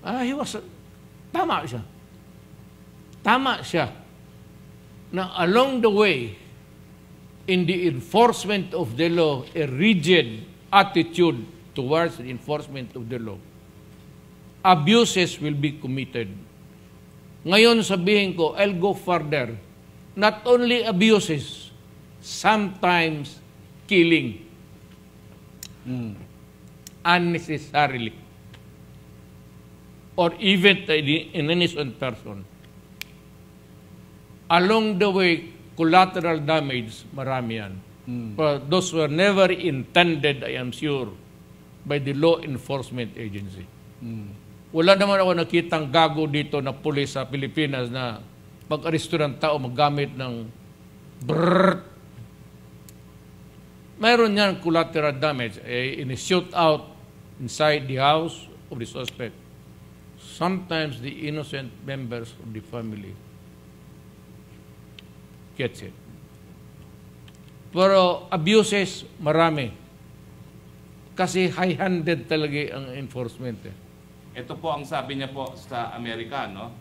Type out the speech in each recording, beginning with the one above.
Tama siya. Tama siya na along the way, in the enforcement of the law, a rigid attitude towards the enforcement of the law, abuses will be committed. Ngayon sabihin ko, I'll go further. Not only abuses, sometimes killing. Unnecessarily. Or even an innocent person. Along the way, collateral damage, marami yan. But those were never intended, I am sure, by the law enforcement agency. Wala naman ako nakitang gago dito na pulis sa Pilipinas na pag-aresto ng tao maggamit ng brrrr. Mayroon yan collateral damage. In a shootout inside the house of the suspect. Sometimes the innocent members of the family gets it. Pero abuses, marami. Kasi high-handed talaga ang enforcement. Ito po ang sabi niya po sa Amerika, no?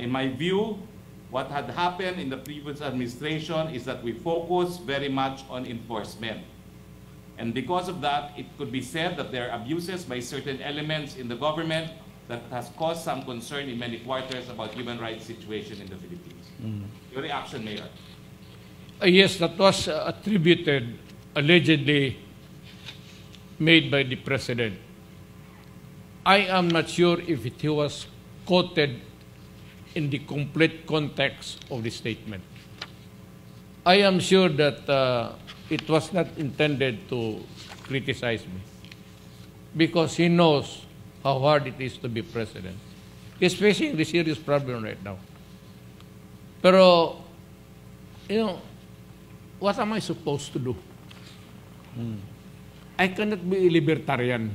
In my view, what had happened in the previous administration is that we focus very much on enforcement. And because of that, it could be said that there are abuses by certain elements in the government that has caused some concern in many quarters about human rights situation in the Philippines. Your reaction, Mayor? Yes, that was attributed, allegedly made by the President. I am not sure if it was quoted in the complete context of the statement. I am sure that it was not intended to criticize me because he knows how hard it is to be president. He's facing the serious problem right now. Pero, you know, what am I supposed to do? I cannot be a libertarian.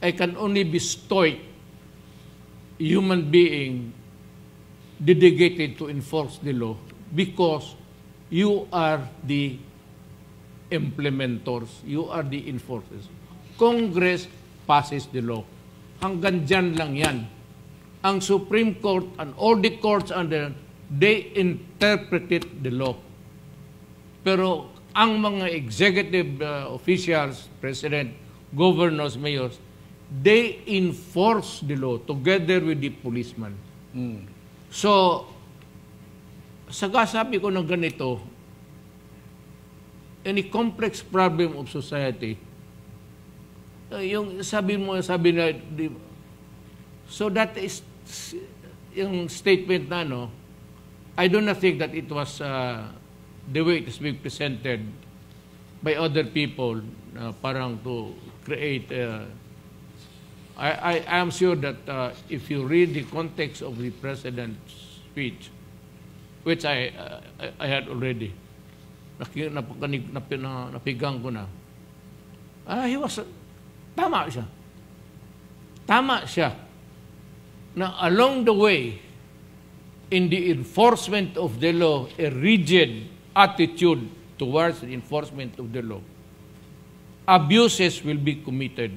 I can only be stoic, human being dedicated to enforce the law because you are the implementors, you are the enforcers. Congress passes the law. Hanggang dyan lang yan. Ang Supreme Court and all the courts under, they interpreted the law. Pero ang mga executive officials, president, governors, mayors, they enforce the law together with the policeman. So, sagasabi ko ng ganito, any complex problem of society, yung sabi na, so that is yung statement na, no, I do not think that it was the way it is being presented by other people, parang to create, I am sure that if you read the context of the President's speech, which I had already, napigang ko na, he was, tama siya. Tama siya na along the way, in the enforcement of the law, a rigid attitude towards the enforcement of the law, abuses will be committed.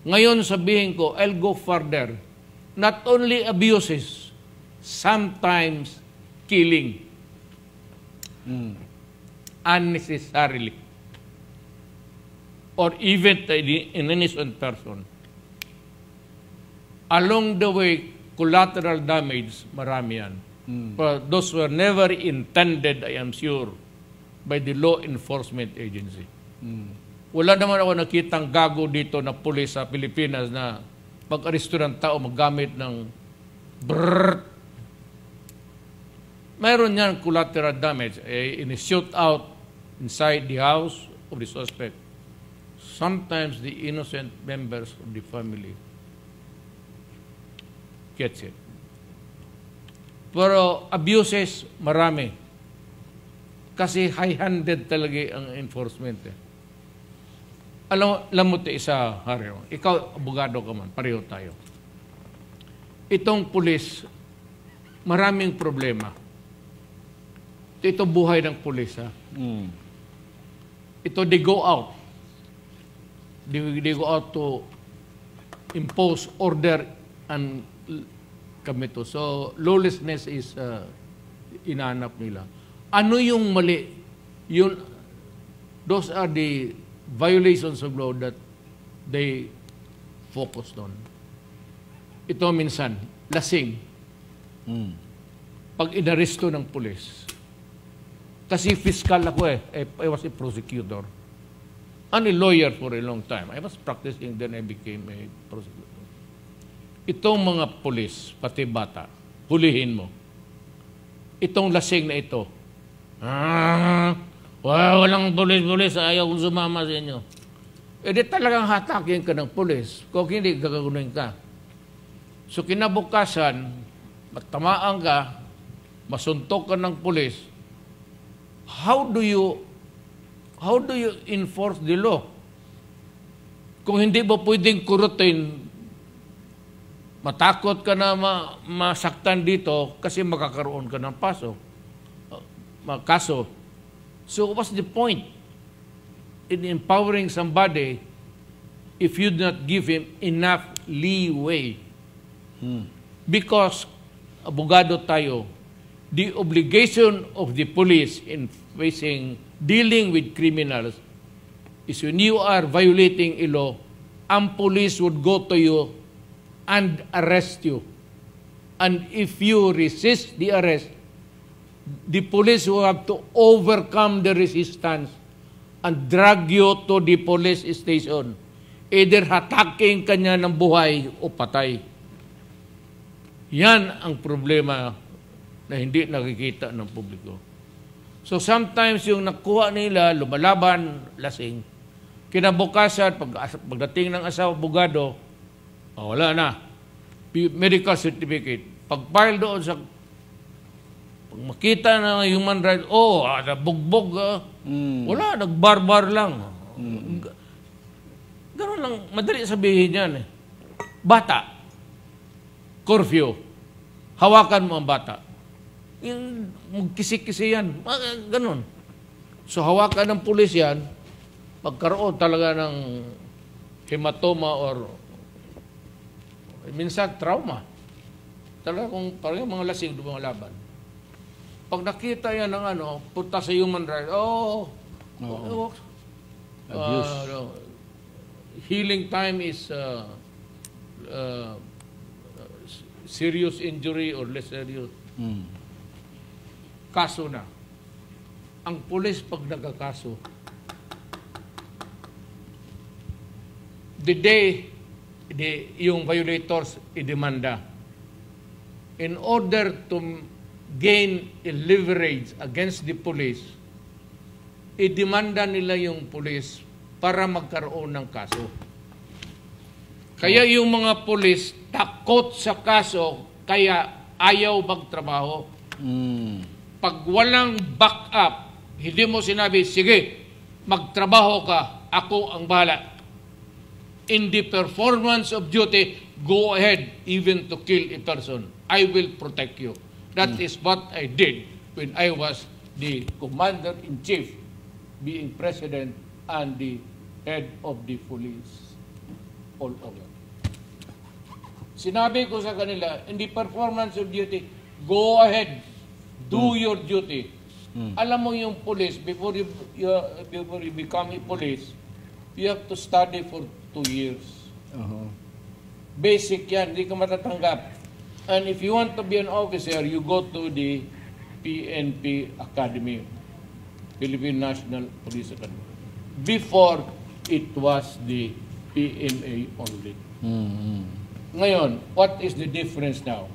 Ngayon sabihin ko, I'll go further. Not only abuses, sometimes killing. Unnecessarily. Or even an innocent person. Along the way, collateral damage, marami yan. But those were never intended, I am sure, by the law enforcement agency. Wala naman ako nakitang gago dito na pulis sa Pilipinas na pag-aresto ng tao maggamit ng brrrr. Mayroon yan collateral damage. In a shootout inside the house of the suspect. Sometimes the innocent members of the family gets it. Pero abuses, marami. Kasi high-handed talaga ang enforcement. Alam mo ito isa, Haryo. Ikaw, abogado ka man. Pareho tayo. Itong pulis, maraming problema. Ito buhay ng pulis, ha? Ito, they go out. They go out to impose order and kami to. So, lawlessness is inanap nila. Ano yung mali? Those are the violations of law that they focused on. Ito minsan, lasing. Pag inaresto ng pulis. Kasi fiscal ako I was a prosecutor. And a lawyer for a long time. I was practicing, then I became a prosecutor. Itong mga pulis, pati bata, hulihin mo. Itong lasing na ito, walang pulis-pulis, ayaw kong sumama sa inyo. E di talagang hatakin ka ng pulis, kung hindi gagagunin ka. So kinabukasan, matamaan ka, masuntok ka ng pulis, how do you enforce the law? Kung hindi mo pwedeng kurutin, matakot ka na masaktan dito kasi makakaroon ka ng kaso. So what's the point in empowering somebody if you do not give him enough leeway? Because, abogado tayo, the obligation of the police in dealing with criminals is when you are violating a law, ang police would go to you and arrest you. And if you resist the arrest, the police will have to overcome the resistance and drag you to the police station. Either hataking kanya ng buhay o patay. Yan ang problema na hindi nakikita ng publiko. So sometimes yung nakuha nila, lumalaban, lasing. Kinabukasan, pagdating ng asawa, abogado, wala na. Medical certificate. Pag-file doon sa, pag makita ng human rights, bugbog, wala, nagbarbar lang. Ganun lang, madali sabihin yan. Bata, curfew, hawakan mo ang bata. Yung magkisi-kisi yan, ganun. So hawakan ng pulis yan, magkaroon talaga ng hematoma or minsan trauma. Talaga kung parang mga lasing, mga laban. Pag nakita yan ng punta sa human rights, healing time is serious injury or less serious. Kaso na. Ang pulis pag nagkakaso, the day yung violators idemanda, in order to gain a leverage against the police, idemanda nila yung police para magkaroon ng kaso. Kaya yung mga police takot sa kaso, kaya ayaw magtrabaho. Pag walang backup, hindi mo sinabi, sige, magtrabaho ka, ako ang bahala. In the performance of duty, go ahead even to kill a person. I will protect you. That is what I did when I was the commander-in-chief, being president and the head of the police all over. Sinabi ko sa kanila, in the performance of duty, go ahead, do your duty. Alam mo yung police, before you become a police, you have to study for 2 years. Basic yan, hindi ka matatanggap. And if you want to be an officer, you go to the PNP Academy, Philippine National Police Academy. Before, it was the PNA only. Ngayon, what is the difference now?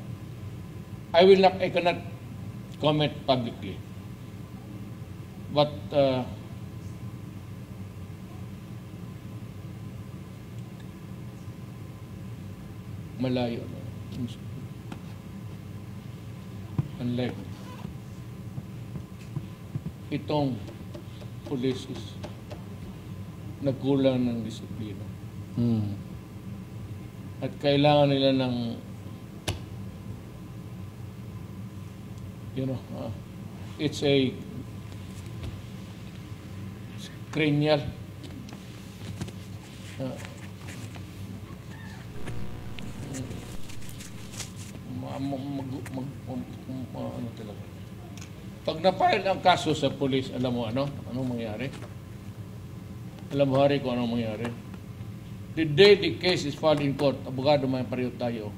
I cannot comment publicly. But malayo. Unlike itong police is nagkulang ng disiplina. At kailangan nila ng it's a cranial ano talaga. Pag na-file ang kaso sa police, alam mo anong mangyari? Alam mo, Hari, kung anong mangyari? The day the case is filed in court, abogado may pareho tayo.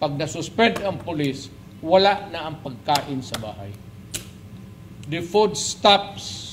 Pag nasuspend ang police, wala na ang pagkain sa bahay. The food stops